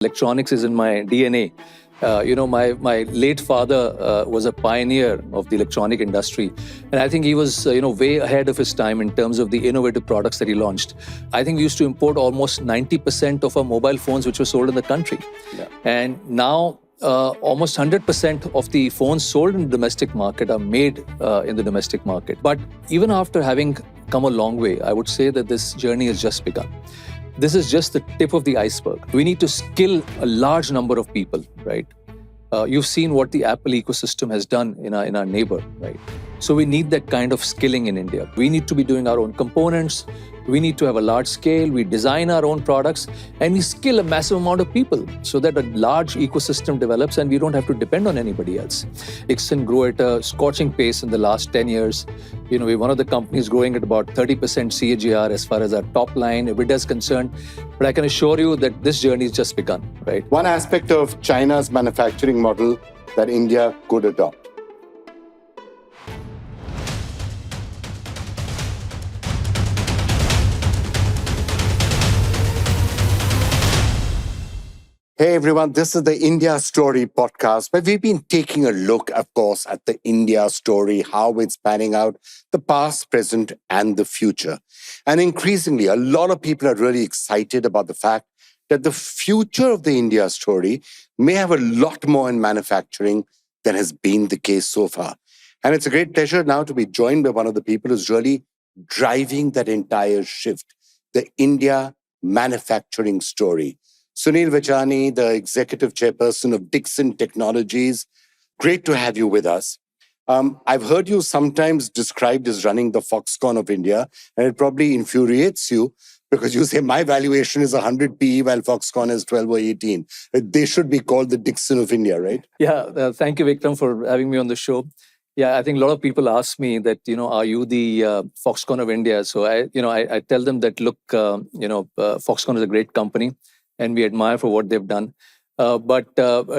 Electronics is in my DNA. My late father was a pioneer of the electronic industry. And I think he was, way ahead of his time in terms of the innovative products that he launched. I think we used to import almost 90% of our mobile phones which were sold in the country. Yeah. And now almost 100% of the phones sold in the domestic market are made in the domestic market. But even after having come a long way, I would say that this journey has just begun. This is just the tip of the iceberg. We need to skill a large number of people, right? You've seen what the Apple ecosystem has done in our neighbor, right? So we need that kind of skilling in India. We need to be doing our own components. We need to have a large scale. We design our own products and we skill a massive amount of people so that a large ecosystem develops and we don't have to depend on anybody else. Dixon grew at a scorching pace in the last 10 years. We're one of the companies growing at about 30% CAGR as far as our top line, EBITDA is concerned. But I can assure you that this journey has just begun, right? One aspect of China's manufacturing model that India could adopt. Hey everyone, this is the India Story podcast, where we've been taking a look, of course, at the India story, how it's panning out, the past, present, and the future. And increasingly, a lot of people are really excited about the fact that the future of the India story may have a lot more in manufacturing than has been the case so far. And it's a great pleasure now to be joined by one of the people who's really driving that entire shift, the India manufacturing story. Sunil Vachani, the executive chairperson of Dixon Technologies. Great to have you with us. I've heard you sometimes described as running the Foxconn of India, and it probably infuriates you because you say my valuation is 100 PE while Foxconn is 12 or 18. They should be called the Dixon of India, right? Yeah, thank you, Vikram, for having me on the show. Yeah, I think a lot of people ask me that, are you the Foxconn of India? So I tell them that, look, Foxconn is a great company. And we admire for what they've done. But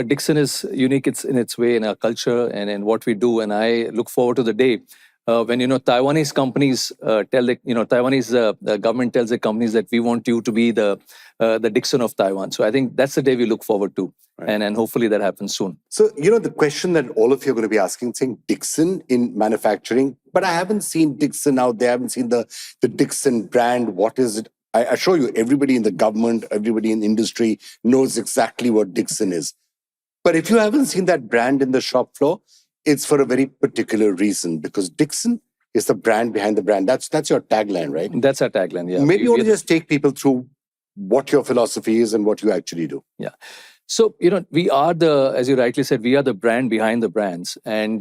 Dixon is unique in its way, in our culture and in what we do. And I look forward to the day when, Taiwanese companies Taiwanese government tells the companies that we want you to be the Dixon of Taiwan. So I think that's the day we look forward to. Right. And hopefully that happens soon. So, the question that all of you are going to be asking, saying Dixon in manufacturing, but I haven't seen Dixon out there. I haven't seen the Dixon brand. What is it? I assure you, everybody in the government, everybody in the industry knows exactly what Dixon is. But if you haven't seen that brand in the shop floor, it's for a very particular reason, because Dixon is the brand behind the brand. That's your tagline, right? That's our tagline, yeah. Maybe you want to just take people through what your philosophy is and what you actually do. Yeah. So, we are as you rightly said, we are the brand behind the brands. And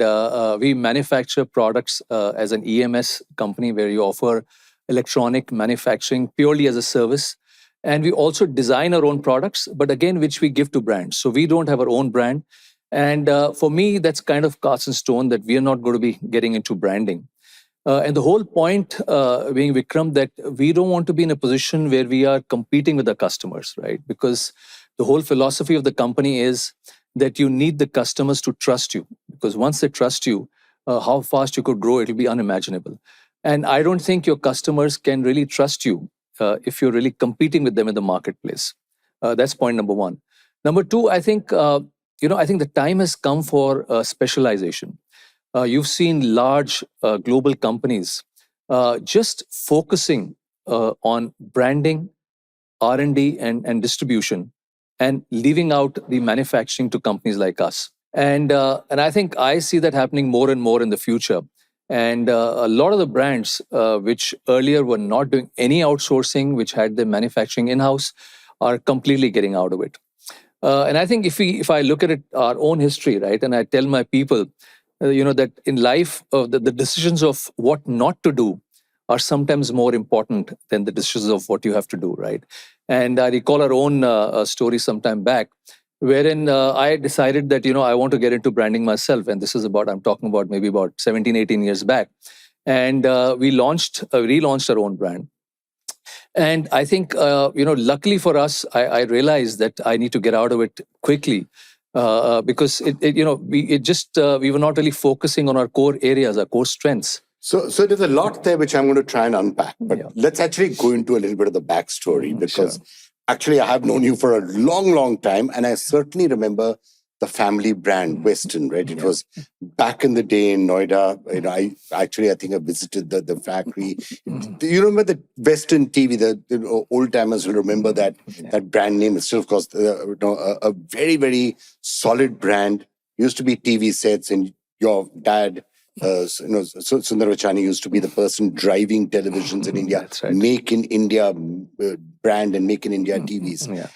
we manufacture products as an EMS company where you offer electronic manufacturing purely as a service. And we also design our own products, but again, which we give to brands. So we don't have our own brand. And for me, that's kind of cast in stone that we are not going to be getting into branding. And the whole point being, Vikram, that we don't want to be in a position where we are competing with the customers, right? Because the whole philosophy of the company is that you need the customers to trust you. Because once they trust you, how fast you could grow, it'll be unimaginable. And I don't think your customers can really trust you if you're really competing with them in the marketplace. That's point number one. Number two, I think, I think the time has come for specialization. You've seen large global companies just focusing on branding, R&D, and distribution, and leaving out the manufacturing to companies like us. And I think I see that happening more and more in the future. And a lot of the brands which earlier were not doing any outsourcing, which had their manufacturing in-house, are completely getting out of it. And I think if I look at it, our own history, right, and I tell my people, that in life, the decisions of what not to do are sometimes more important than the decisions of what you have to do, right? And I recall our own story sometime back, wherein I decided that, I want to get into branding myself. And this is I'm talking about maybe about 17, 18 years back. And we relaunched our own brand. And I think, luckily for us, I realized that I need to get out of it quickly because we were not really focusing on our core areas, our core strengths. So there's a lot there which I'm going to try and unpack. But let's actually go into a little bit of the backstory, because Actually, I have known you for a long, long time, and I certainly remember the family brand Western, right? It was back in the day in Noida. You know, I think I visited the factory. Do you remember the Western TV? The old timers will remember that brand name. It's still, of course, a very, very solid brand. Used to be TV sets, and your dad, Sundar Vachani used to be the person driving televisions in India. That's right. Make in India brand and Make in India TVs. Yeah.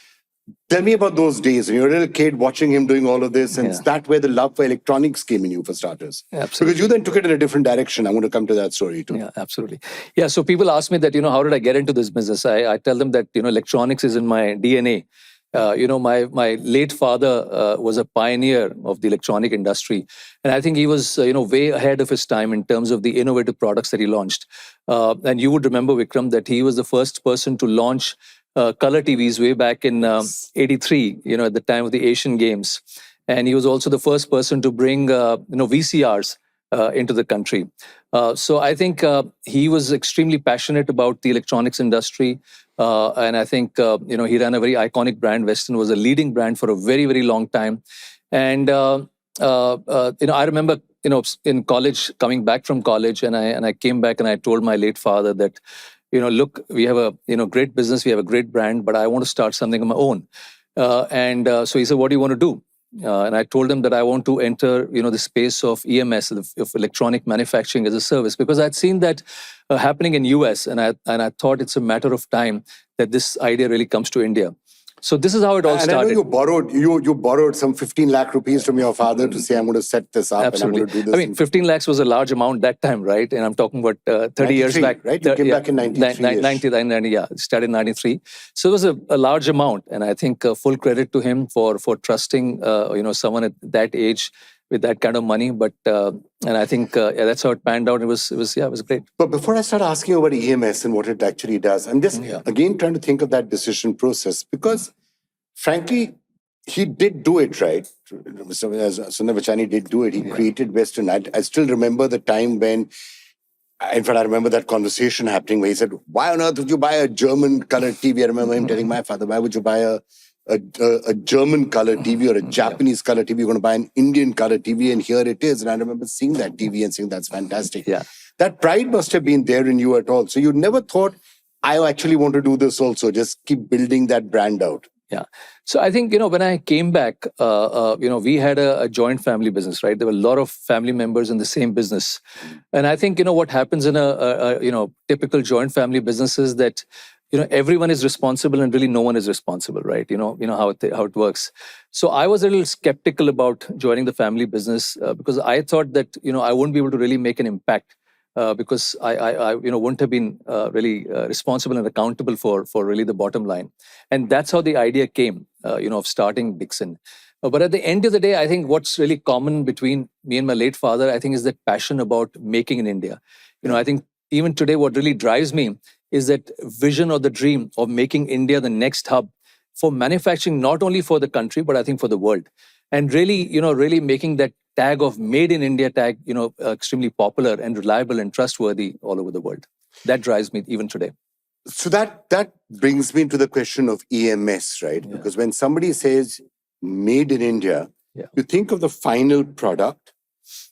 Tell me about those days when you were a little kid watching him doing all of this, and is that where the love for electronics came in you, for starters? Absolutely. Because you then took it in a different direction. I want to come to that story too. Yeah, absolutely. Yeah, so people ask me that, how did I get into this business? I tell them that, electronics is in my DNA. My late father was a pioneer of the electronic industry. And I think he was, way ahead of his time in terms of the innovative products that he launched. And you would remember, Vikram, that he was the first person to launch color TVs way back in '83, at the time of the Asian Games. And he was also the first person to bring, VCRs into the country. So I think he was extremely passionate about the electronics industry. And I think, he ran a very iconic brand. Western was a leading brand for a very, very long time. And, I remember, in college, coming back from college, and I came back and I told my late father that, look, we have a, great business, we have a great brand, but I want to start something of my own. So he said, what do you want to do? And I told him that I want to enter, the space of EMS, of electronic manufacturing as a service, because I'd seen that happening in US, and I thought it's a matter of time that this idea really comes to India. So this is how it all started. And I know you borrowed some 15 lakh rupees from your father to say, I'm going to set this up. Absolutely. And I'm going to do this. 15 lakhs was a large amount that time, right? And I'm talking about 30 years back. Right? You came back in 93. 90, yeah, started in 93. So it was a large amount. And I think full credit to him for trusting, someone at that age with that kind of money. But, and I think that's how it panned out. It was great. But before I start asking you about EMS and what it actually does, I'm just, again, trying to think of that decision process, because frankly, he did do it, right? Sunil Vachani did do it. He created Western. I still remember the time when, in fact, I remember that conversation happening where he said, why on earth would you buy a German color TV? I remember him telling my father, why would you buy a German color TV or a Japanese color TV? You're going to buy an Indian color TV, and here it is. And I remember seeing that TV and saying, that's fantastic. Yeah. That pride must have been there in you at all. So you never thought, I actually want to do this also, just keep building that brand out. Yeah. So I think, when I came back, we had a joint family business, right? There were a lot of family members in the same business. And I think, what happens in a typical joint family business is that, everyone is responsible and really no one is responsible, right? You know how it works. So I was a little skeptical about joining the family business because I thought that, I wouldn't be able to really make an impact. Because I wouldn't have been really responsible and accountable for really the bottom line. And that's how the idea came, of starting Dixon. But at the end of the day, I think what's really common between me and my late father, I think, is that passion about making in India. I think even today, what really drives me is that vision or the dream of making India the next hub for manufacturing, not only for the country, but I think for the world. And really, really making that tag of made in India tag, extremely popular and reliable and trustworthy all over the world. That drives me even today. So that brings me to the question of EMS, right? Yeah. Because when somebody says made in India, you think of the final product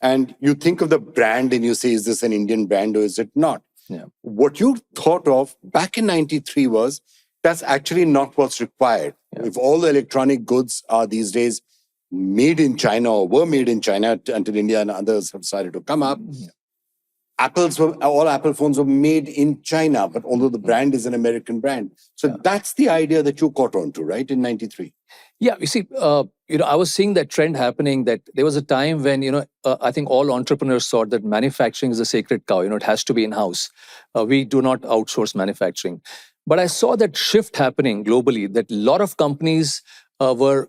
and you think of the brand and you say, is this an Indian brand or is it not? Yeah. What you thought of back in 93 was that's actually not what's required. Yeah. If all the electronic goods are these days made in China or were made in China until India and others have started to come up. Yeah. All Apple phones were made in China, but although the brand is an American brand. So that's the idea that you caught on to, right, in 93? Yeah, you see, I was seeing that trend happening, that there was a time when, I think all entrepreneurs thought that manufacturing is a sacred cow. It has to be in-house. We do not outsource manufacturing. But I saw that shift happening globally, that a lot of companies were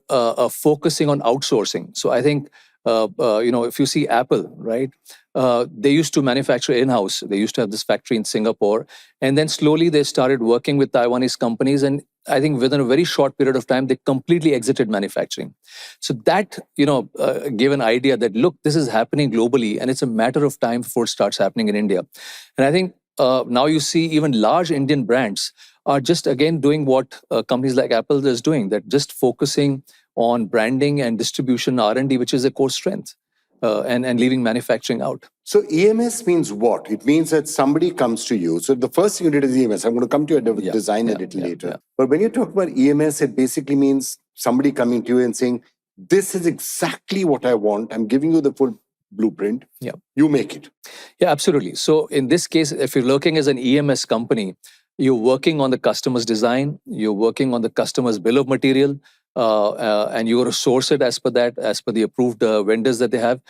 focusing on outsourcing. So I think, if you see Apple, right, they used to manufacture in-house. They used to have this factory in Singapore. And then slowly they started working with Taiwanese companies. And I think within a very short period of time, they completely exited manufacturing. So that, gave an idea that, look, this is happening globally and it's a matter of time before it starts happening in India. And I think now you see even large Indian brands are just again doing what companies like Apple is doing, that just focusing on branding and distribution R&D, which is a core strength, and leaving manufacturing out. So EMS means what? It means that somebody comes to you. So the first thing you did is EMS. I'm going to come to your design a little later. Yeah. But when you talk about EMS, it basically means somebody coming to you and saying, this is exactly what I want. I'm giving you the full blueprint. Yeah. You make it. Yeah, absolutely. So in this case, if you're looking as an EMS company, you're working on the customer's design, you're working on the customer's bill of material, and you got to source it as per that, as per the approved vendors that they have.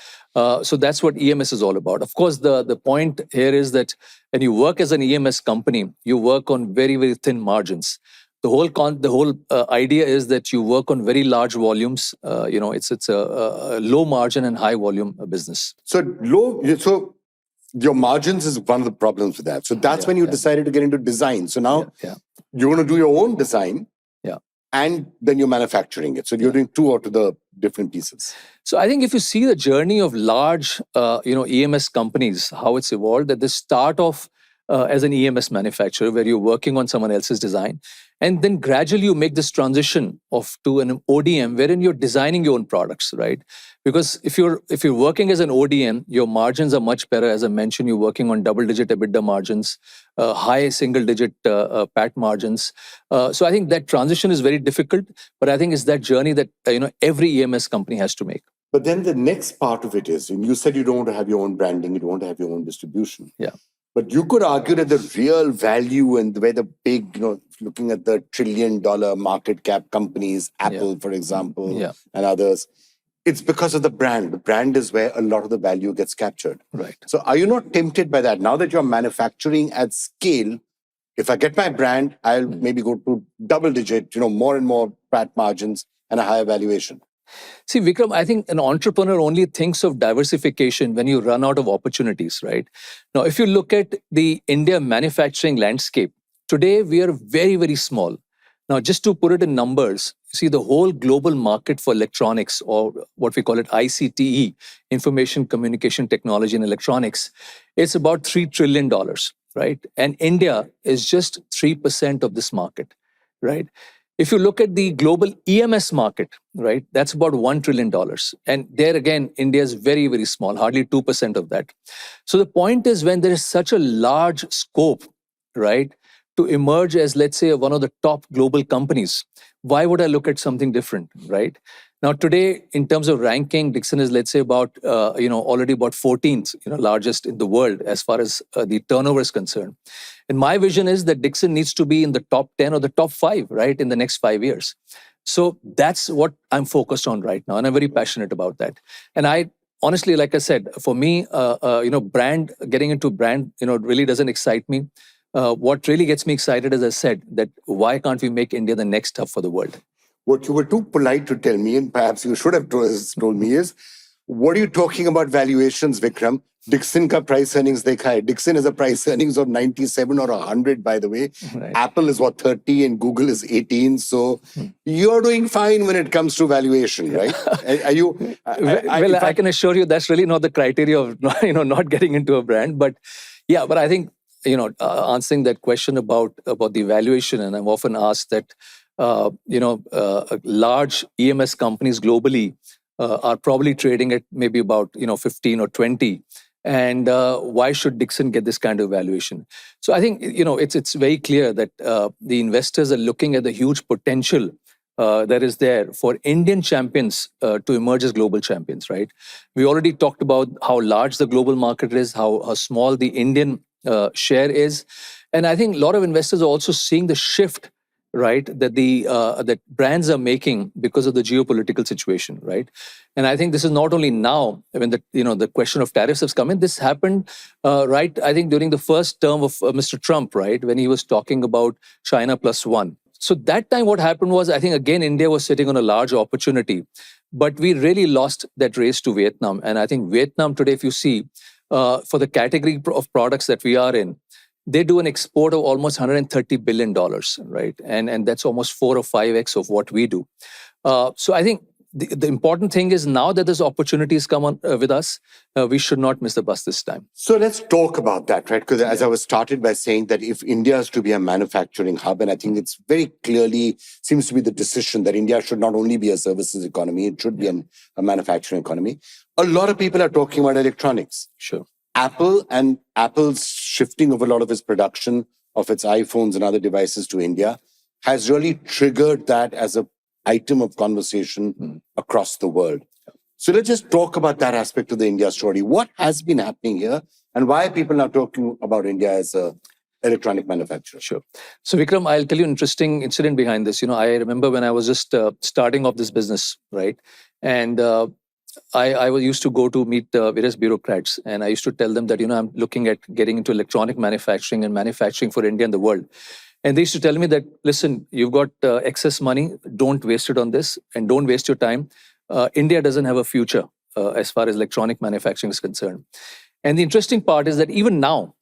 So that's what EMS is all about. Of course, the point here is that when you work as an EMS company, you work on very, very thin margins. The whole idea is that you work on very large volumes. It's a low margin and high volume business. So your margins is one of the problems with that. So that's when you decided to get into design. So now you want to do your own design. And then you're manufacturing it. So you're doing two out of the different pieces. So I think if you see the journey of large, EMS companies, how it's evolved, that they start off as an EMS manufacturer where you're working on someone else's design. And then gradually you make this transition to an ODM wherein you're designing your own products, right? Because if you're working as an ODM, your margins are much better. As I mentioned, you're working on double-digit EBITDA margins, high single-digit PAT margins. So I think that transition is very difficult, but I think it's that journey that every EMS company has to make. But then the next part of it is, and you said you don't want to have your own branding, you don't want to have your own distribution. Yeah. But you could argue that the real value and where the big, looking at the trillion-dollar market cap companies, Apple, for example, and others, it's because of the brand. The brand is where a lot of the value gets captured. Right. So are you not tempted by that? Now that you're manufacturing at scale, if I get my brand, I'll maybe go to double-digit, more and more PAT margins and a higher valuation. See, Vikram, I think an entrepreneur only thinks of diversification when you run out of opportunities, right? Now, if you look at the India manufacturing landscape, today we are very, very small. Now, just to put it in numbers, see the whole global market for electronics, or what we call it ICTE, Information Communication Technology and Electronics, it's about $3 trillion, right? And India is just 3% of this market, right? If you look at the global EMS market, right, that's about $1 trillion. And there again, India is very, very small, hardly 2% of that. So the point is, when there is such a large scope, right, to emerge as, let's say, one of the top global companies, why would I look at something different, right? Now, today, in terms of ranking, Dixon is, let's say, about, already about 14th, largest in the world as far as the turnover is concerned. And my vision is that Dixon needs to be in the top 10 or the top 5, right, in the next 5 years. So that's what I'm focused on right now. And I'm very passionate about that. And I honestly, like I said, for me, getting into brand, really doesn't excite me. What really gets me excited, as I said, that why can't we make India the next hub for the world? What you were too polite to tell me, and perhaps you should have told me, is, what are you talking about valuations, Vikram? Dixon ka price earnings dekha hai. Dixon is a price earnings of 97 or 100, by the way. Right. Apple is 30 and Google is 18. So you're doing fine when it comes to valuation, right? Are you? I can assure you that's really not the criteria of not getting into a brand. But yeah, but I think answering that question about the valuation, and I'm often asked that large EMS companies globally are probably trading at maybe about 15 or 20. And why should Dixon get this kind of valuation? So I think it's very clear that the investors are looking at the huge potential that is there for Indian champions to emerge as global champions, right? We already talked about how large the global market is, how small the Indian share is, and I think a lot of investors are also seeing the shift, right, that that brands are making because of the geopolitical situation, right? And I think this is not only now when the question of tariffs has come in. This happened, right, I think during the first term of Mr. Trump, right, when he was talking about China +1. So that time what happened was, I think again India was sitting on a large opportunity, but we really lost that race to Vietnam. And I think Vietnam today, if you see, for the category of products that we are in, they do an export of almost $130 billion, right? And that's almost 4 or 5x of what we do. So I think the important thing is now that there's opportunities come on with us, we should not miss the bus this time. So let's talk about that, right? Because as I was started by saying that if India is to be a manufacturing hub, and I think it's very clearly seems to be the decision that India should not only be a services economy, it should be a manufacturing economy. A lot of people are talking about electronics. Sure. Apple's shifting of a lot of its production of its iPhones and other devices to India has really triggered that as an item of conversation across the world. So let's just talk about that aspect of the India story. What has been happening here and why are people now talking about India as a electronic manufacturer? Sure. So Vikram, I'll tell you an interesting incident behind this. I remember when I was just starting off this business, right? And I used to go to meet various bureaucrats, and I used to tell them that, I'm looking at getting into electronic manufacturing and manufacturing for India and the world. And they used to tell me that, listen, you've got excess money, don't waste it on this and don't waste your time. India doesn't have a future as far as electronic manufacturing is concerned. And the interesting part is that even now,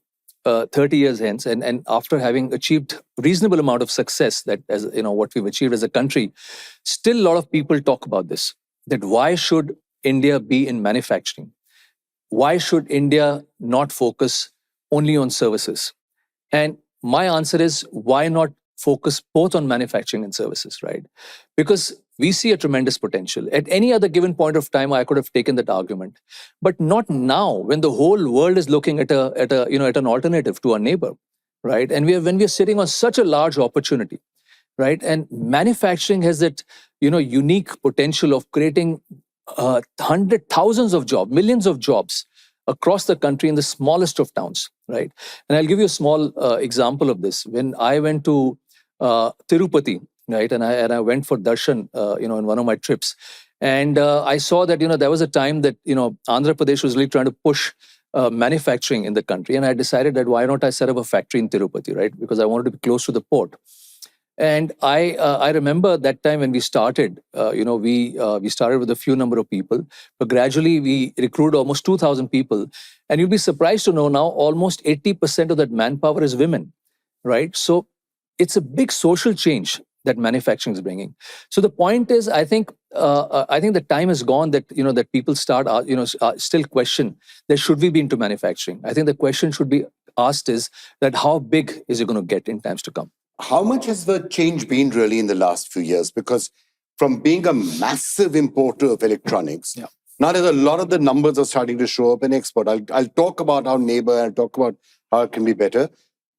30 years hence, and after having achieved reasonable amount of success, that as what we've achieved as a country, still a lot of people talk about this, that why should India be in manufacturing? Why should India not focus only on services? And my answer is, why not focus both on manufacturing and services, right? Because we see a tremendous potential. At any other given point of time, I could have taken that argument, but not now when the whole world is looking at an alternative to our neighbor, right? And when we are sitting on such a large opportunity, right? And manufacturing has that unique potential of creating thousands of jobs, millions of jobs across the country in the smallest of towns, right? And I'll give you a small example of this. When I went to Tirupati, right, and I went for darshan, in one of my trips, and I saw that there was a time that Andhra Pradesh was really trying to push manufacturing in the country, and I decided that why not I set up a factory in Tirupati, right? Because I wanted to be close to the port. And I remember that time when we started, we started with a few number of people, but gradually we recruited almost 2,000 people. And you'll be surprised to know now almost 80% of that manpower is women, right? So it's a big social change that manufacturing is bringing. So the point is, I think the time has gone that that people start still question that should we be into manufacturing. I think the question should be asked is that how big is it going to get in times to come? How much has the change been really in the last few years? Because from being a massive importer of electronics, now there's a lot of the numbers are starting to show up in export. I'll talk about our neighbor, I'll talk about how it can be better.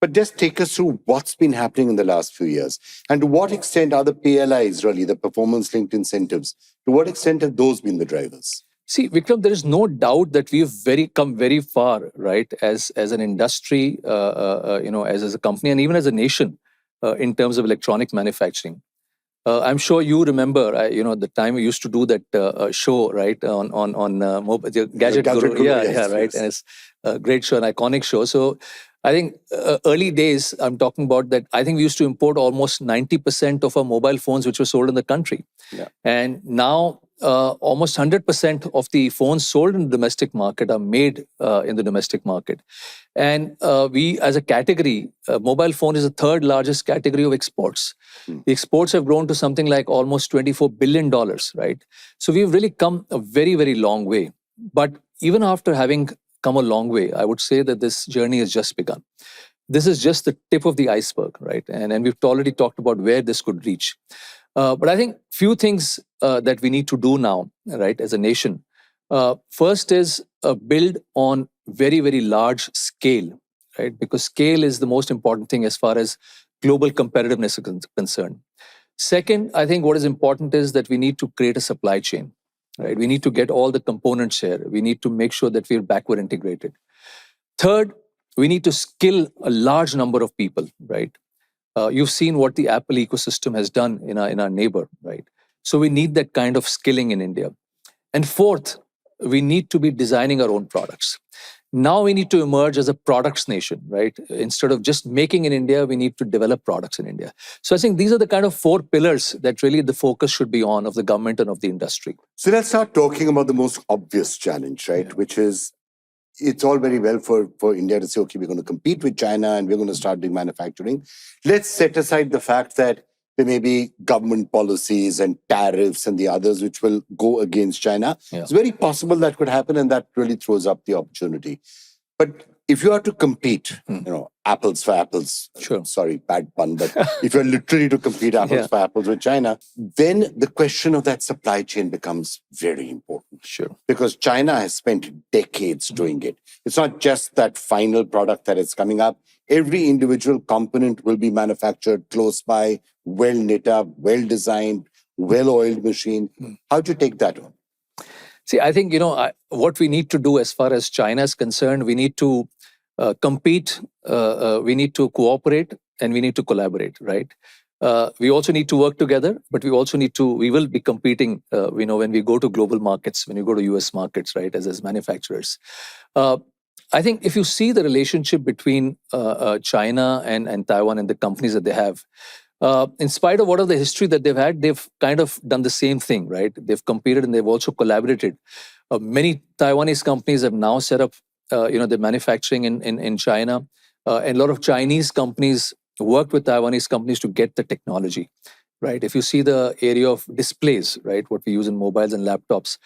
But just take us through what's been happening in the last few years. And to what extent are the PLIs really, the performance-linked incentives, to what extent have those been the drivers? See, Vikram, there is no doubt that we've come very far, right, as an industry, as a company, and even as a nation, in terms of electronic manufacturing. I'm sure you remember, the time we used to do that show, right, on mobile, Gadget Guru. Yes, right, yes. and it's a great show, an iconic show. So I think early days, I'm talking about that, I think we used to import almost 90% of our mobile phones which were sold in the country. Yeah. And now almost 100% of the phones sold in the domestic market are made in the domestic market. And we, as a category, mobile phone is the third largest category of exports. The exports have grown to something like almost $24 billion, right? So we've really come a very, very long way. But even after having come a long way, I would say that this journey has just begun. This is just the tip of the iceberg, right? And we've already talked about where this could reach. But I think few things that we need to do now, right, as a nation. First is build on very, very large scale, right? Because scale is the most important thing as far as global competitiveness is concerned. Second, I think what is important is that we need to create a supply chain, right? We need to get all the components here. We need to make sure that we're backward integrated. Third, we need to skill a large number of people, right? You've seen what the Apple ecosystem has done in our neighbor, right? So we need that kind of skilling in India. And fourth, we need to be designing our own products. Now we need to emerge as a products nation, right? Instead of just making in India, we need to develop products in India. So I think these are the kind of four pillars that really the focus should be on of the government and of the industry. So let's start talking about the most obvious challenge, right? Yeah. Which is, it's all very well for India to say, okay, we're going to compete with China and we're going to start doing manufacturing. Let's set aside the fact that there may be government policies and tariffs and the others which will go against China. Yeah. It's very possible that could happen, and that really throws up the opportunity. But if you are to compete, apples for apples, Sure. sorry, bad pun, but if you're literally to compete apples for apples with China, then the question of that supply chain becomes very important. Sure. Because China has spent decades doing it. It's not just that final product that is coming up. Every individual component will be manufactured close by, well knit up, well designed, well oiled machine. How do you take that on? See, I think, what we need to do as far as China is concerned, we need to compete, we need to cooperate, and we need to collaborate, right? We also need to work together, but we will be competing, when we go to global markets, when you go to US markets, right, as manufacturers. I think if you see the relationship between China and Taiwan and the companies that they have, in spite of whatever the history that they've had, they've kind of done the same thing, right? They've competed and they've also collaborated. Many Taiwanese companies have now set up, their manufacturing in China. And a lot of Chinese companies worked with Taiwanese companies to get the technology, right? If you see the area of displays, right, what we use in mobiles and laptops,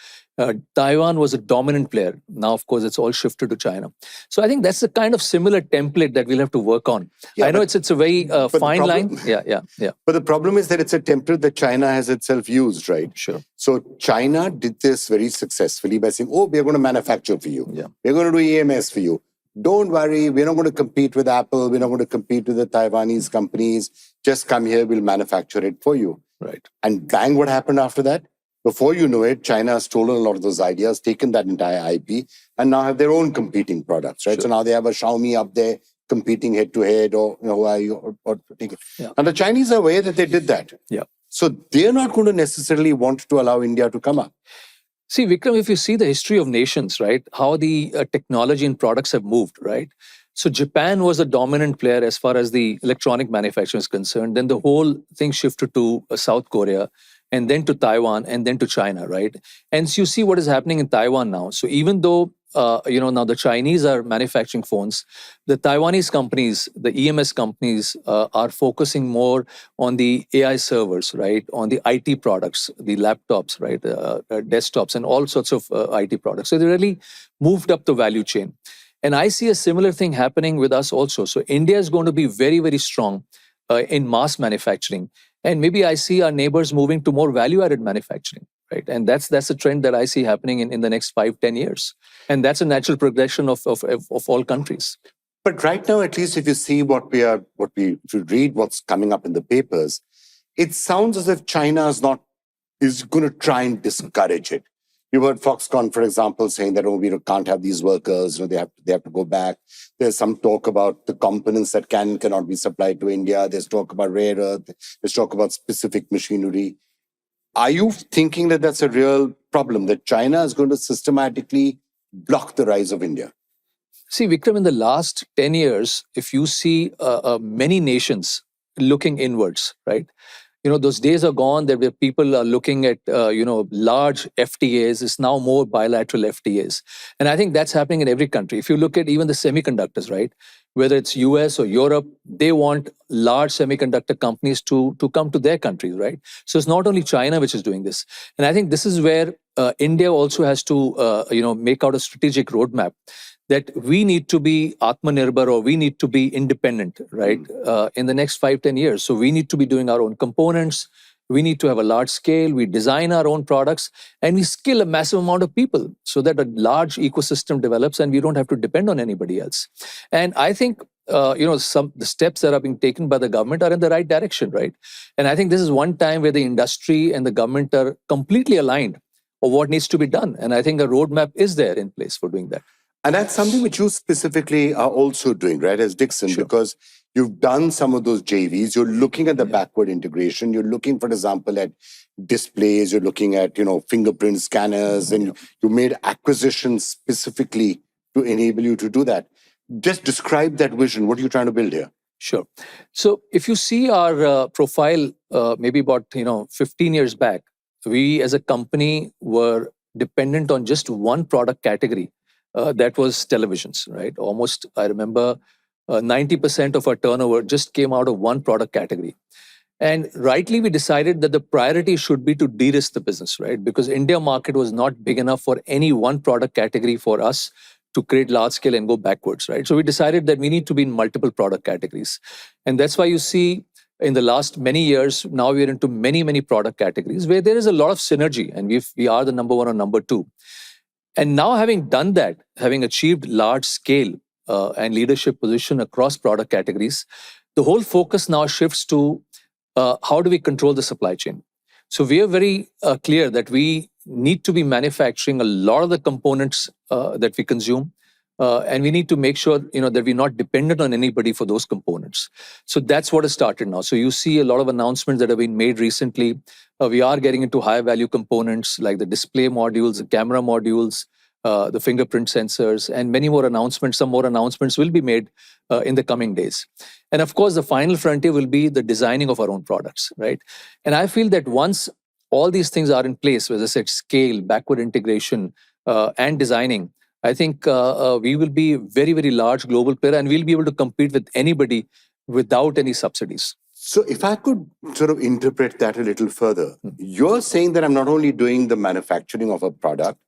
Taiwan was a dominant player. Now, of course, it's all shifted to China. So I think that's the kind of similar template that we'll have to work on. I know it's a very fine line. Yeah. But the problem is that it's a template that China has itself used, right? Sure. So China did this very successfully by saying, we're going to manufacture for you. Yeah. We're going to do EMS for you. Don't worry, we're not going to compete with Apple. We're not going to compete with the Taiwanese companies. Just come here, we'll manufacture it for you. Right. And bang, what happened after that? Before you know it, China has stolen a lot of those ideas, taken that entire IP, and now have their own competing products, right? Sure. So now they have a Xiaomi up there competing head to head, or and the Chinese are aware that they did that. Yeah. So they're not going to necessarily want to allow India to come up. See, Vikram, if you see the history of nations, right, how the technology and products have moved, right? So Japan was a dominant player as far as the electronic manufacturing is concerned. Then the whole thing shifted to South Korea, and then to Taiwan, and then to China, right? And so you see what is happening in Taiwan now. So even though, now the Chinese are manufacturing phones, the Taiwanese companies, the EMS companies are focusing more on the AI servers, right? On the IT products, the laptops, right? Desktops and all sorts of IT products. So they really moved up the value chain. And I see a similar thing happening with us also. So India is going to be very, very strong in mass manufacturing. And maybe I see our neighbors moving to more value-added manufacturing, right? And that's a trend that I see happening in the next 5-10 years. And that's a natural progression of all countries. But right now, at least if you see if you read what's coming up in the papers, it sounds as if China is going to try and discourage it. You heard Foxconn, for example, saying that, we can't have these workers, they have to go back. There's some talk about the components that cannot be supplied to India. There's talk about rare earth. There's talk about specific machinery. Are you thinking that that's a real problem, that China is going to systematically block the rise of India? See, Vikram, in the last 10 years, if you see many nations looking inwards, right? Those days are gone that where people are looking at, large FTAs. It's now more bilateral FTAs. And I think that's happening in every country. If you look at even the semiconductors, right? Whether it's US or Europe, they want large semiconductor companies to come to their countries, right? So it's not only China which is doing this. And I think this is where India also has to, make out a strategic roadmap that we need to be Atmanirbhar, or we need to be independent, right, in the next 5-10 years. So we need to be doing our own components. We need to have a large scale. We design our own products, and we skill a massive amount of people so that a large ecosystem develops and we don't have to depend on anybody else. And I think, the steps that are being taken by the government are in the right direction, right? And I think this is one time where the industry and the government are completely aligned on what needs to be done. And I think a roadmap is there in place for doing that. And that's something which you specifically are also doing, right, as Dixon, because you've done some of those JVs. You're looking at the backward integration. You're looking, for example, at displays. You're looking at, fingerprint scanners, and you made acquisitions specifically to enable you to do that. Just describe that vision. What are you trying to build here? Sure. So if you see our profile, maybe about 15 years back, we as a company were dependent on just one product category. That was televisions, right? Almost, I remember, 90% of our turnover just came out of one product category. And rightly, we decided that the priority should be to de-risk the business, right? Because India market was not big enough for any one product category for us to create large scale and go backwards, right? So we decided that we need to be in multiple product categories. And that's why you see in the last many years, now we're into many, many product categories where there is a lot of synergy, and we are the number one or number two. And now having done that, having achieved large scale and leadership position across product categories, the whole focus now shifts to how do we control the supply chain. So we are very clear that we need to be manufacturing a lot of the components that we consume, and we need to make sure that we're not dependent on anybody for those components. So that's what has started now. So you see a lot of announcements that have been made recently. We are getting into high value components like the display modules, the camera modules, the fingerprint sensors, and many more announcements. Some more announcements will be made in the coming days. And of course, the final frontier will be the designing of our own products, right? And I feel that once all these things are in place, as I said, scale, backward integration, and designing, I think we will be very, very large global player, and we'll be able to compete with anybody without any subsidies. So if I could sort of interpret that a little further, you're saying that I'm not only doing the manufacturing of a product,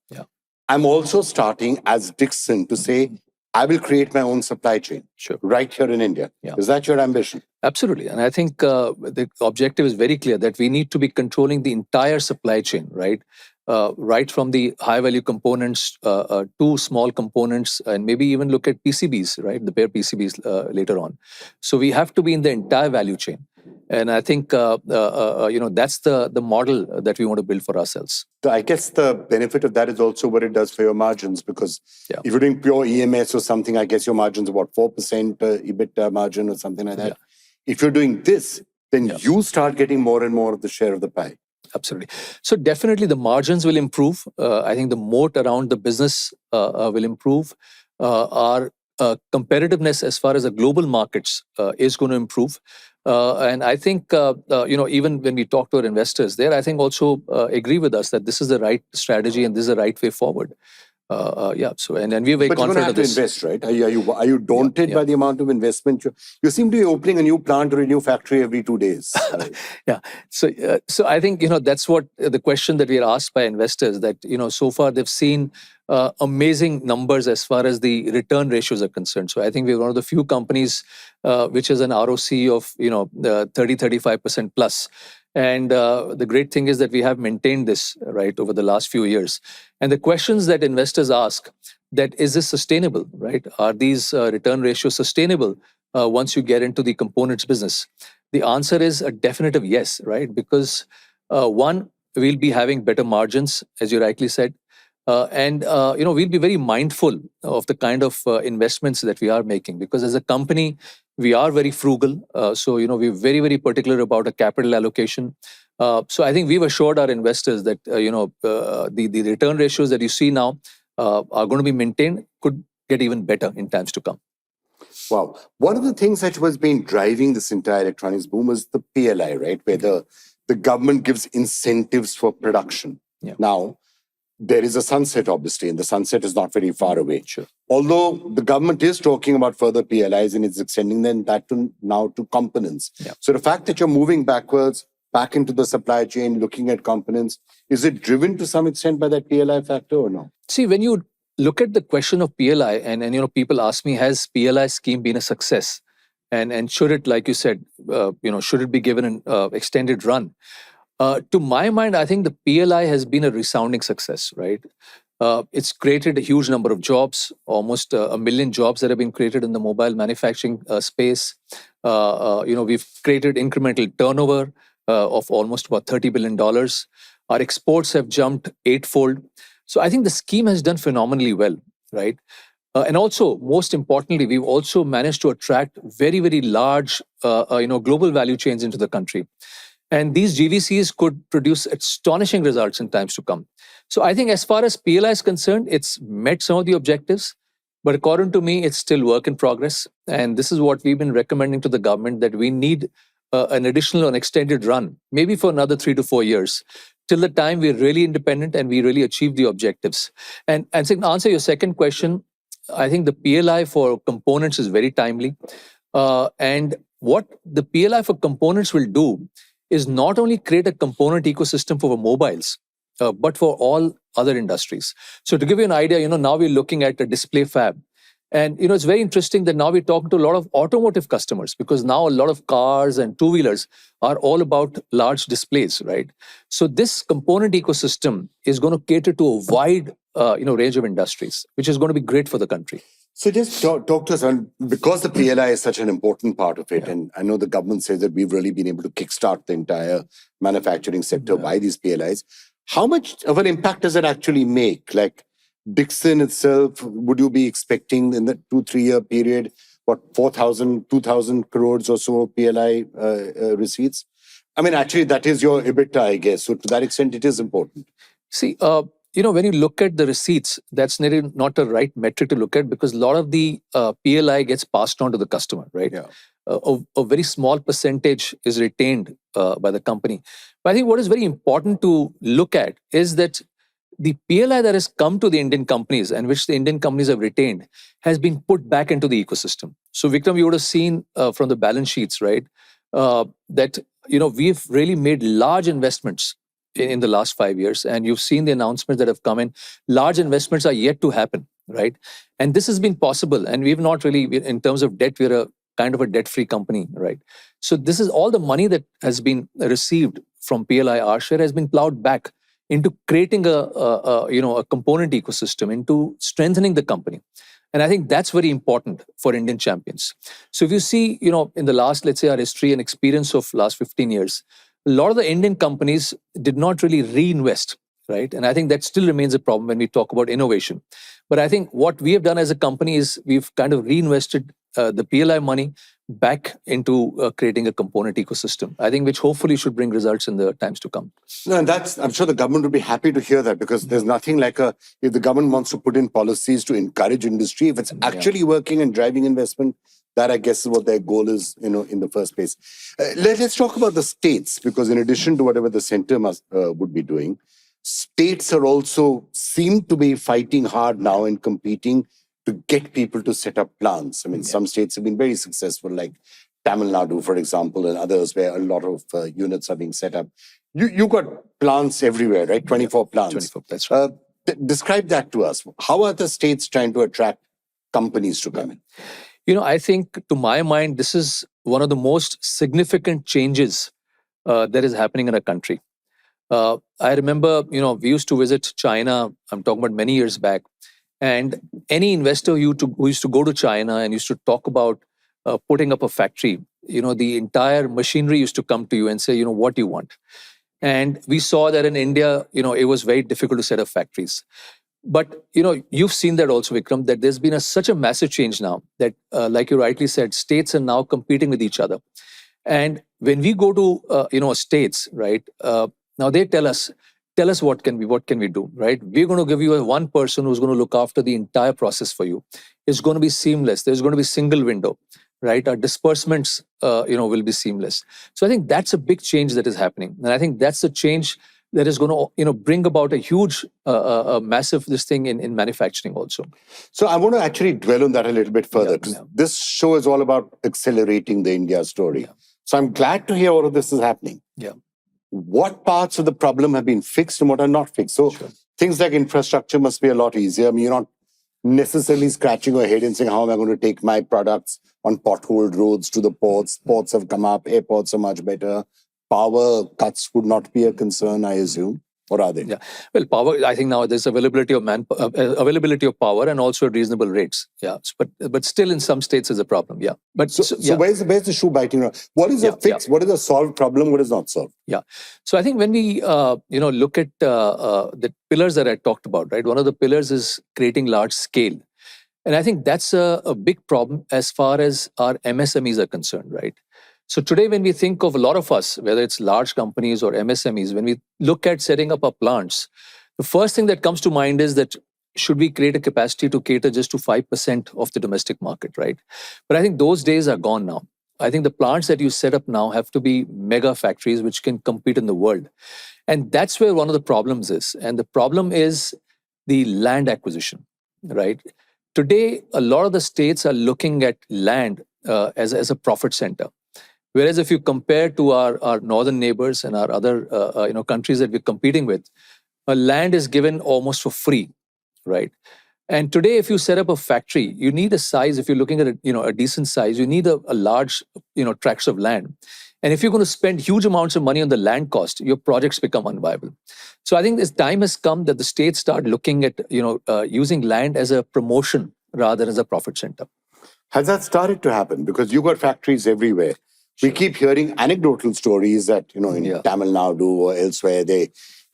I'm also starting as Dixon to say, I will create my own supply chain right here in India. Is that your ambition? Absolutely. And I think the objective is very clear that we need to be controlling the entire supply chain, right? Right from the high value components to small components, and maybe even look at PCBs, right? The bare PCBs later on. So we have to be in the entire value chain. And I think, that's the model that we want to build for ourselves. So I guess the benefit of that is also what it does for your margins, because if you're doing pure EMS or something, I guess your margins are what, 4% EBITDA margin or something like that. If you're doing this, then you start getting more and more of the share of the pie. Absolutely. So definitely the margins will improve. I think the moat around the business will improve. Our competitiveness as far as the global markets is going to improve. And I think, even when we talk to our investors there, I think also agree with us that this is the right strategy and this is the right way forward. So and we're very confident of this. But you're going to have to invest, right? Are you daunted by the amount of investment? You seem to be opening a new plant or a new factory every 2 days. So I think, that's what the question that we are asked by investors, that, so far they've seen amazing numbers as far as the return ratios are concerned. So I think we're one of the few companies which has an ROC of 30-35% plus. And the great thing is that we have maintained this right over the last few years. And the questions that investors ask, that is this sustainable, right? Are these return ratios sustainable once you get into the components business? The answer is a definitive yes, right? Because one, we'll be having better margins, as you rightly said. And we'll be very mindful of the kind of investments that we are making, because as a company, we are very frugal. So we're very, very particular about a capital allocation. So I think we've assured our investors that, the return ratios that you see now are going to be maintained, could get even better in times to come. Wow. One of the things that was been driving this entire electronics boom was the PLI, right? Where the government gives incentives for production. Now, there is a sunset, obviously, and the sunset is not very far away. Although the government is talking about further PLIs and it's extending them that now to components. So the fact that you're moving back into the supply chain, looking at components, is it driven to some extent by that PLI factor or no? See, when you look at the question of PLI, and people ask me, has PLI scheme been a success? And should it, like you said, should it be given an extended run? To my mind, I think the PLI has been a resounding success, right? It's created a huge number of jobs, almost 1 million jobs that have been created in the mobile manufacturing space. We've created incremental turnover of almost about $30 billion. Our exports have jumped 8-fold. So I think the scheme has done phenomenally well, right? And also, most importantly, we've also managed to attract very, very large, global value chains into the country. And these GVCs could produce astonishing results in times to come. So I think as far as PLI is concerned, it's met some of the objectives. But according to me, it's still work in progress. And this is what we've been recommending to the government, that we need an additional and extended run, maybe for another 3 to 4 years, till the time we're really independent and we really achieve the objectives. And to answer your second question, I think the PLI for components is very timely. And what the PLI for components will do is not only create a component ecosystem for mobiles, but for all other industries. So to give you an idea, now we're looking at a display fab. And, it's very interesting that now we're talking to a lot of automotive customers, because now a lot of cars and two-wheelers are all about large displays, right? So this component ecosystem is going to cater to a wide, range of industries, which is going to be great for the country. So just talk to us on, because the PLI is such an important part of it, and I know the government says that we've really been able to kickstart the entire manufacturing sector by these PLIs. How much of an impact does it actually make? Like Dixon itself, would you be expecting in the 2-3 year period, what, 4,000, 2,000 crores or so PLI receipts? I mean, actually, that is your EBITDA, I guess. So to that extent, it is important. See, when you look at the receipts, that's not a right metric to look at, because a lot of the PLI gets passed on to the customer, right? Yeah. A very small percentage is retained by the company. But I think what is very important to look at is that the PLI that has come to the Indian companies and which the Indian companies have retained has been put back into the ecosystem. So Vikram, you would have seen from the balance sheets, right, that we've really made large investments in the last 5 years, and you've seen the announcements that have come in. Large investments are yet to happen, right? And this has been possible, and we've not really, in terms of debt, we're a kind of a debt-free company, right? So this is all the money that has been received from PLI, our share, has been plowed back into creating a component ecosystem, into strengthening the company. And I think that's very important for Indian champions. So if you see, in the last, let's say, our history and experience of last 15 years, a lot of the Indian companies did not really reinvest, right? And I think that still remains a problem when we talk about innovation. But I think what we have done as a company is we've kind of reinvested the PLI money back into creating a component ecosystem, I think, which hopefully should bring results in the times to come. No, and I'm sure the government would be happy to hear that, because there's nothing like if the government wants to put in policies to encourage industry, if it's actually working and driving investment, that, I guess, is what their goal is, in the first place. Let's talk about the states, because in addition to whatever the center would be doing, states are also seem to be fighting hard now and competing to get people to set up plants. I mean, some states have been very successful, like Tamil Nadu, for example, and others where a lot of units are being set up. You got plants everywhere, right? 24 plants. 24, that's right. Describe that to us. How are the states trying to attract companies to come in? I think, to my mind, this is one of the most significant changes that is happening in a country. I remember, we used to visit China, I'm talking about many years back, and any investor who used to go to China and used to talk about putting up a factory, the entire machinery used to come to you and say, what do you want? And we saw that in India, it was very difficult to set up factories. But, you've seen that also, Vikram, that there's been such a massive change now that, like you rightly said, states are now competing with each other. And when we go to, states, right, now they tell us what can we do, right? We're going to give you one person who's going to look after the entire process for you. It's going to be seamless. There's going to be single window, right? Our disbursements, will be seamless. So I think that's a big change that is happening. And I think that's a change that is going to, bring about a huge, massive thing in manufacturing also. So I want to actually dwell on that a little bit further. Yeah. This show is all about accelerating the India story. Yeah. So I'm glad to hear all of this is happening. Yeah. What parts of the problem have been fixed and what are not fixed? So things like infrastructure must be a lot easier. I mean, you're not necessarily scratching your head and saying, how am I going to take my products on potholed roads to the ports? Ports have come up, airports are much better. Power cuts would not be a concern, I assume. Or are they? Yeah. Well, power, I think now there's availability of power and also at reasonable rates. Yeah. But still in some states is a problem. Yeah. But so where's the shoe biting? What is a fix? Yeah. What is a solved problem? What is not solved? Yeah. So I think when we, look at the pillars that I talked about, right? One of the pillars is creating large scale. And I think that's a big problem as far as our MSMEs are concerned, right? So today, when we think of a lot of us, whether it's large companies or MSMEs, when we look at setting up our plants, the first thing that comes to mind is that should we create a capacity to cater just to 5% of the domestic market, right? But I think those days are gone now. I think the plants that you set up now have to be mega factories which can compete in the world. And that's where one of the problems is. And the problem is the land acquisition, right? Today, a lot of the states are looking at land as a profit center. Whereas if you compare to our northern neighbors and our other countries that we're competing with, land is given almost for free, right? And today, if you set up a factory, you need a size. If you're looking at a decent size, you need a large tracts of land. And if you're going to spend huge amounts of money on the land cost, your projects become unviable. So I think this time has come that the states start looking at using land as a promotion rather than as a profit center. Has that started to happen? Because you got factories everywhere. We keep hearing anecdotal stories that, in Tamil Nadu or elsewhere,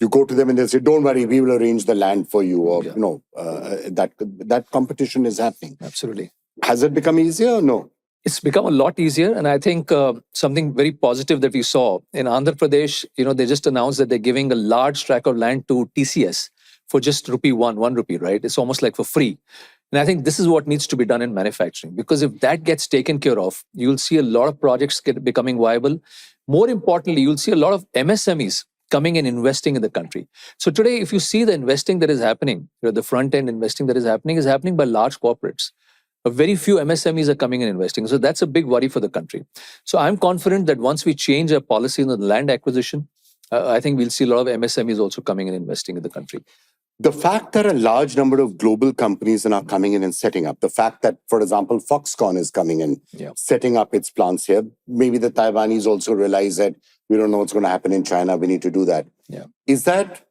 you go to them and they say, don't worry, we will arrange the land for you. Or, that competition is happening. Absolutely. Has it become easier or no? It's become a lot easier. And I think something very positive that we saw in Andhra Pradesh, they just announced that they're giving a large tract of land to TCS for just one rupee, right? It's almost like for free. And I think this is what needs to be done in manufacturing, because if that gets taken care of, you'll see a lot of projects becoming viable. More importantly, you'll see a lot of MSMEs coming and investing in the country. So today, if you see the investing that is happening, the front-end investing that is happening by large corporates. A very few MSMEs are coming and investing. So that's a big worry for the country. So I'm confident that once we change our policy on the land acquisition, I think we'll see a lot of MSMEs also coming and investing in the country. The fact that a large number of global companies are now coming in and setting up, the fact that, for example, Foxconn is coming in, setting up its plants here, maybe the Taiwanese also realize that we don't know what's going to happen in China, we need to do that. Yeah. Is that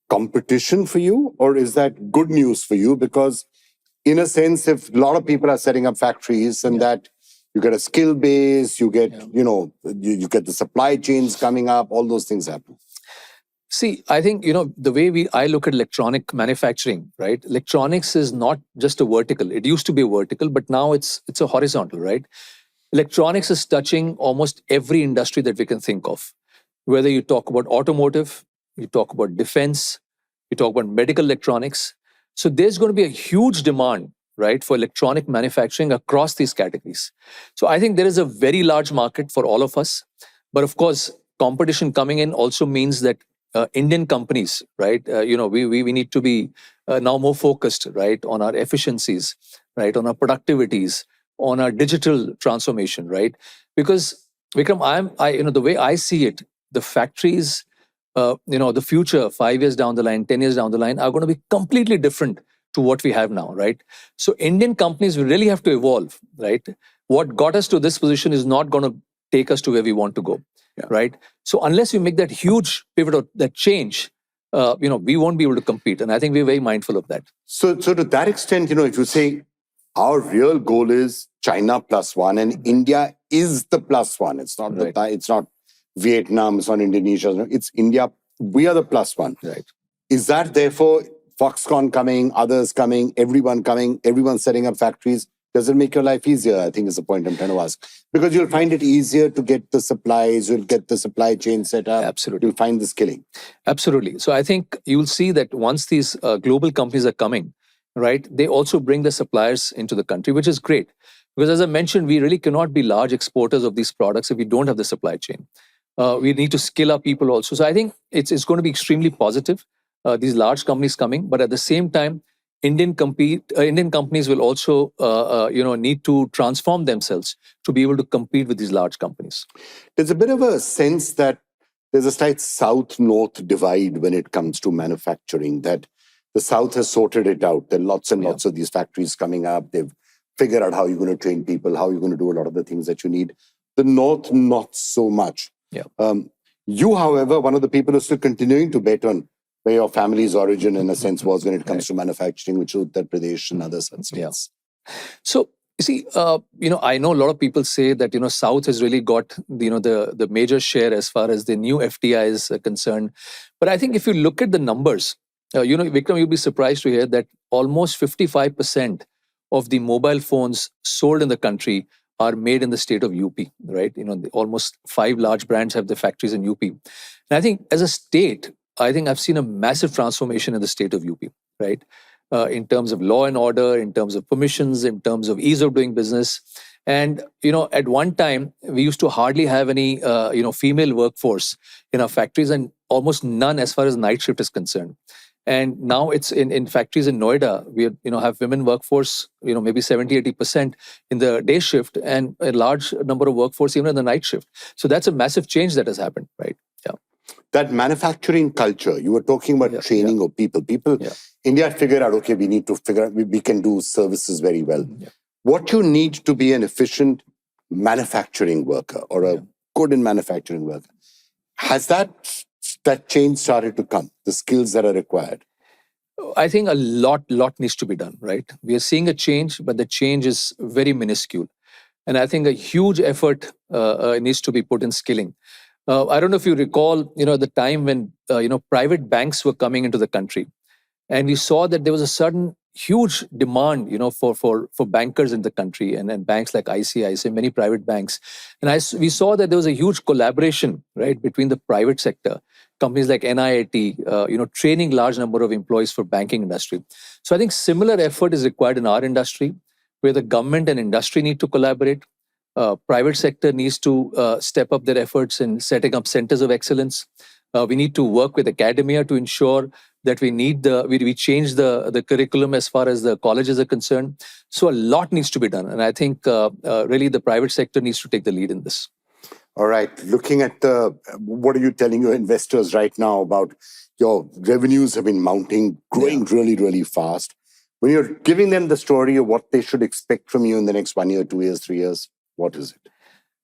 competition for you, or is that good news for you? Because in a sense, if a lot of people are setting up factories and that you get a skill base, you get, you get the supply chains coming up, all those things happen. See, I think, the way I look at electronic manufacturing, right? Electronics is not just a vertical. It used to be a vertical, but now it's a horizontal, right? Electronics is touching almost every industry that we can think of. Whether you talk about automotive, you talk about defense, you talk about medical electronics. So there's going to be a huge demand, right, for electronic manufacturing across these categories. So I think there is a very large market for all of us. But of course, competition coming in also means that Indian companies, right, we need to be now more focused, right, on our efficiencies, right, on our productivities, on our digital transformation, right? Because Vikram, the way I see it, the factories, the future 5 years down the line, 10 years down the line are going to be completely different to what we have now, right? So Indian companies will really have to evolve, right? What got us to this position is not going to take us to where we want to go, right? So unless you make that huge pivot or that change, we won't be able to compete. And I think we're very mindful of that. So to that extent, if you say our real goal is China +1 and India is the +1, it's not it's not Vietnam, it's not Indonesia, it's India. We are the +1. Right. Is that therefore Foxconn coming, others coming, everyone setting up factories? Does it make your life easier? I think is the point I'm trying to ask. Because you'll find it easier to get the supplies, you'll get the supply chain set up. Absolutely. You'll find the skilling. Absolutely. So I think you'll see that once these global companies are coming, right, they also bring the suppliers into the country, which is great. Because as I mentioned, we really cannot be large exporters of these products if we don't have the supply chain. We need to skill our people also. So I think it's going to be extremely positive, these large companies coming. But at the same time, Indian companies will also need to transform themselves to be able to compete with these large companies. There's a bit of a sense that there's a slight south-north divide when it comes to manufacturing, that the South has sorted it out. There are lots and lots of these factories coming up. They've figured out how you're going to train people, how you're going to do a lot of the things that you need. The North, not so much. Yeah. You, however, one of the people who's still continuing to bet on where your family's origin, in a sense, was when it comes to manufacturing, which is Uttar Pradesh and other such states. So, you see, I know a lot of people say that, South has really got, the major share as far as the new FDI is concerned. But I think if you look at the numbers, Vikram, you'll be surprised to hear that almost 55% of the mobile phones sold in the country are made in the state of UP, right? Almost 5 large brands have their factories in UP. And I think as a state, I've seen a massive transformation in the state of UP, right? In terms of law and order, in terms of permissions, in terms of ease of doing business. And, at one time, we used to hardly have any, female workforce in our factories. And almost none as far as night shift is concerned. And now it's in factories in Noida, we have women workforce, maybe 70-80% in the day shift, and a large number of workforce even in the night shift. So that's a massive change that has happened, right? Yeah. That manufacturing culture, you were talking about training of people. India figured out, okay, we need to figure out, we can do services very well. Yeah. What you need to be an efficient manufacturing worker or a good in manufacturing worker, has that change started to come, the skills that are required? I think a lot needs to be done, right? We are seeing a change, but the change is very minuscule. And I think a huge effort needs to be put in skilling. I don't know if you recall, the time when, private banks were coming into the country. And we saw that there was a sudden huge demand, for bankers in the country and banks like ICICI, many private banks. And we saw that there was a huge collaboration, right, between the private sector, companies like NIIT, training large number of employees for banking industry. So I think similar effort is required in our industry, where the government and industry need to collaborate. Private sector needs to step up their efforts in setting up centers of excellence. We need to work with academia to ensure that we change the curriculum as far as the colleges are concerned. So a lot needs to be done. And I think really the private sector needs to take the lead in this. All right. Looking at what are you telling your investors right now about your revenues have been mounting, growing really, really fast. When you're giving them the story of what they should expect from you in the next 1 year, 2 years, 3 years, what is it?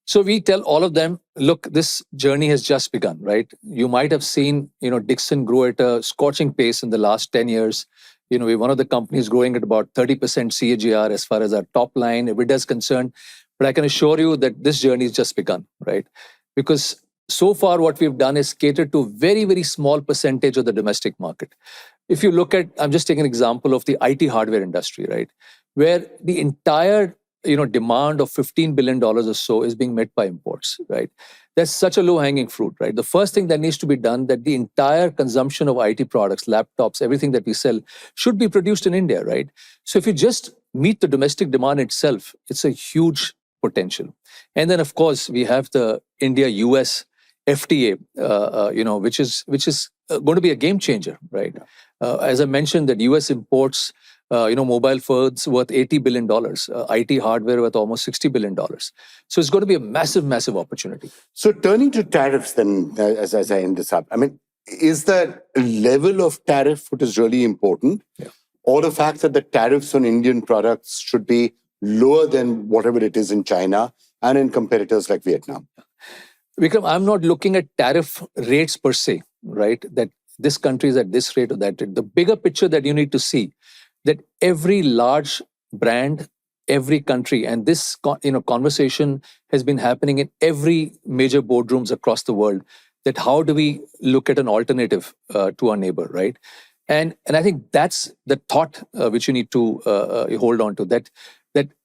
So we tell all of them, look, this journey has just begun, right? You might have seen, Dixon grow at a scorching pace in the last 10 years. We're one of the companies growing at about 30% CAGR as far as our top line, EBITDA is concerned. But I can assure you that this journey has just begun, right? Because so far what we've done is cater to very, very small percentage of the domestic market. If you look at, I'm just taking an example of the IT hardware industry, right? Where the entire demand of $15 billion or so is being met by imports, right? That's such a low-hanging fruit, right? The first thing that needs to be done, that the entire consumption of IT products, laptops, everything that we sell should be produced in India, right? So if you just meet the domestic demand itself, it's a huge potential. And then, of course, we have the India-US FTA, which is going to be a game changer, right? As I mentioned, that US imports mobile phones worth $80 billion, IT hardware worth almost $60 billion. So it's going to be a massive, massive opportunity. So turning to tariffs then, as I end this up, I mean, is the level of tariff what is really important? Yeah. Or the fact that the tariffs on Indian products should be lower than whatever it is in China and in competitors like Vietnam? Vikram, I'm not looking at tariff rates per se, right? That this country is at this rate or that rate. The bigger picture that you need to see, that every large brand, every country, and this conversation has been happening in every major boardrooms across the world, that how do we look at an alternative to our neighbor, right? And I think that's the thought which you need to hold on to, that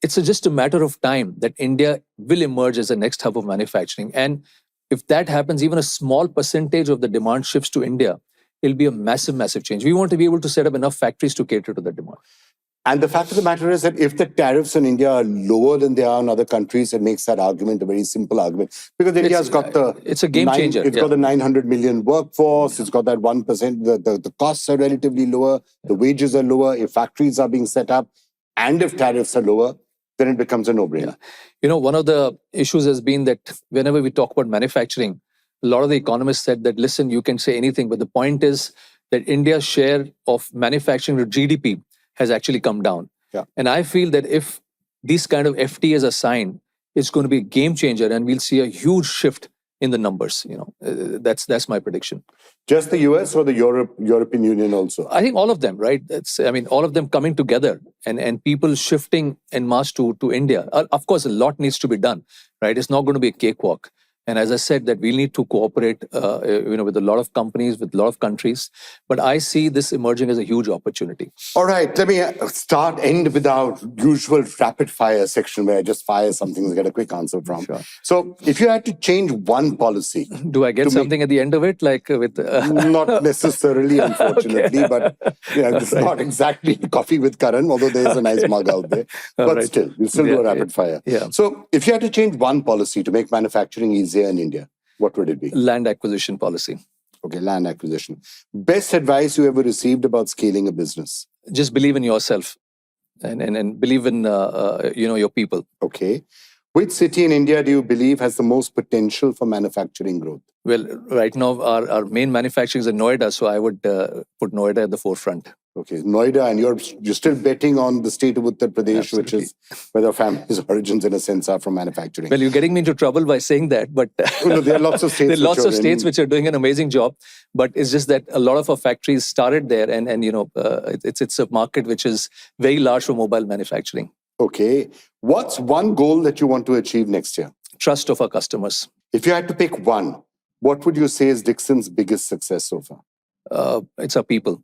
it's just a matter of time that India will emerge as the next hub of manufacturing. And if that happens, even a small percentage of the demand shifts to India, it'll be a massive, massive change. We want to be able to set up enough factories to cater to the demand. And the fact of the matter is that if the tariffs in India are lower than they are in other countries, it makes that argument a very simple argument. Because India's got it's a game changer. It's got the 900 million workforce. It's got that 1%. The costs are relatively lower. The wages are lower. If factories are being set up and if tariffs are lower, then it becomes a no-brainer. One of the issues has been that whenever we talk about manufacturing, a lot of the economists said that, listen, you can say anything, but the point is that India's share of manufacturing to GDP has actually come down. Yeah. And I feel that if these kind of FTAs are signed, it's going to be a game changer and we'll see a huge shift in the numbers. That's my prediction. Just the US or the European Union also? I think all of them, right? All of them coming together and people shifting en masse to India. Of course, a lot needs to be done, right? It's not going to be a cakewalk. And as I said, that we need to cooperate, with a lot of companies, with a lot of countries. But I see this emerging as a huge opportunity. All right, let me end with our usual rapid fire section where I just fire something to get a quick answer from. Sure. So if you had to change one policy. Do I get something at the end of it? Like with... Not necessarily, unfortunately, but it's not exactly coffee with Karan, although there's a nice mug out there. But right. Still, we'll do a rapid fire. Yeah. So if you had to change one policy to make manufacturing easier in India, what would it be? Land acquisition policy. Okay, land acquisition. Best advice you ever received about scaling a business? Just believe in yourself and believe in your people. Okay. Which city in India do you believe has the most potential for manufacturing growth? Well, right now our main manufacturing is in Noida, so I would put Noida at the forefront. Okay, Noida, and you're still betting on the state of Uttar Pradesh, Absolutely. which is where the family's origins, in a sense, are from manufacturing. Well, you're getting me into trouble by saying that, but No, there are lots of states. there are lots of states which are doing an amazing job, but it's just that a lot of our factories started there, and it's a market which is very large for mobile manufacturing. Okay, what's one goal that you want to achieve next year? Trust of our customers. If you had to pick one, what would you say is Dixon's biggest success so far? It's our people.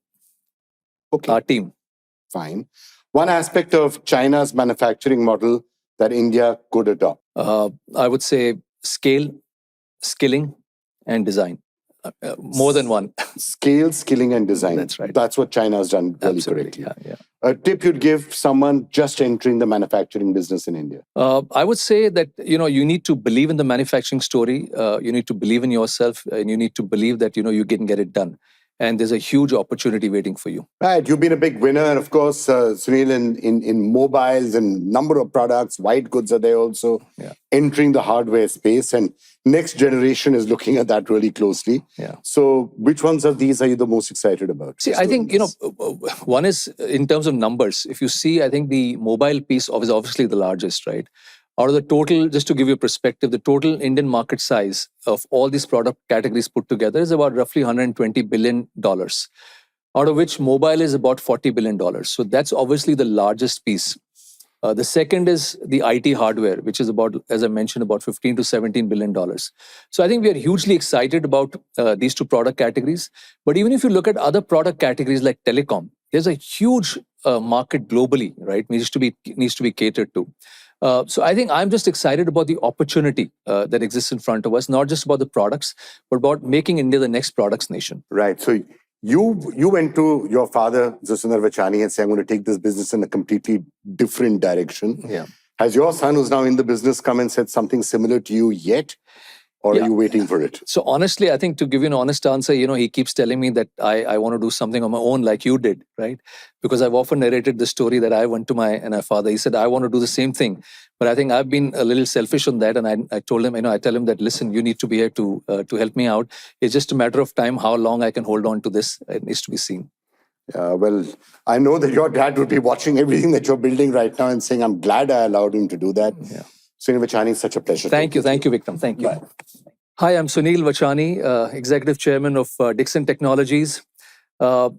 Okay. Our team. Fine. One aspect of China's manufacturing model that India could adopt? I would say scale, skilling, and design. More than one. Scale, skilling, and design. That's right. That's what China has done really Absolutely. correctly. Yeah. A tip you'd give someone just entering the manufacturing business in India? I would say that you need to believe in the manufacturing story. You need to believe in yourself, and you need to believe that you can get it done. And there's a huge opportunity waiting for you. Right. You've been a big winner. And of course, Sunil, in mobiles and number of products, white goods are there also, entering the hardware space. And next generation is looking at that really closely. Yeah. So which ones of these are you the most excited about? See, I think, one is in terms of numbers. If you see, I think the mobile piece is obviously the largest, right? Out of the total, just to give you a perspective, the total Indian market size of all these product categories put together is about roughly $120 billion, out of which mobile is about $40 billion. So that's obviously the largest piece. The second is the IT hardware, which is about, as I mentioned, about $15 to $17 billion. So I think we are hugely excited about these two product categories. But even if you look at other product categories like telecom, there's a huge market globally, right? Needs to be catered to. So I think I'm just excited about the opportunity that exists in front of us, not just about the products, but about making India the next products nation. Right. So you went to your father, Sunil Vachani, and said, I'm going to take this business in a completely different direction. Yeah. Has your son, who's now in the business, come and said something similar to you yet? Or are you waiting for it? So honestly, I think to give you an honest answer, he keeps telling me that I want to do something on my own like you did, right? Because I've often narrated the story that I went to my father. He said, I want to do the same thing. But I think I've been a little selfish on that. And I told him, I tell him that, listen, you need to be here to help me out. It's just a matter of time how long I can hold on to this. It needs to be seen. Well, I know that your dad would be watching everything that you're building right now and saying, I'm glad I allowed him to do that. Yeah. Sunil Vachani, it's such a pleasure. Thank you, Vikram. Thank you. Bye. Hi, I'm Sunil Vachani, Executive Chairman of Dixon Technologies. I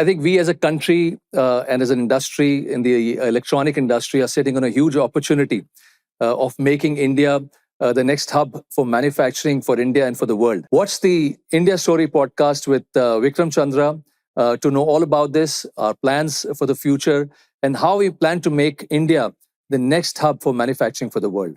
think we as a country and as an industry in the electronic industry are sitting on a huge opportunity of making India the next hub for manufacturing for India and for the world. Watch the India Story podcast with Vikram Chandra to know all about this, our plans for the future, and how we plan to make India the next hub for manufacturing for the world.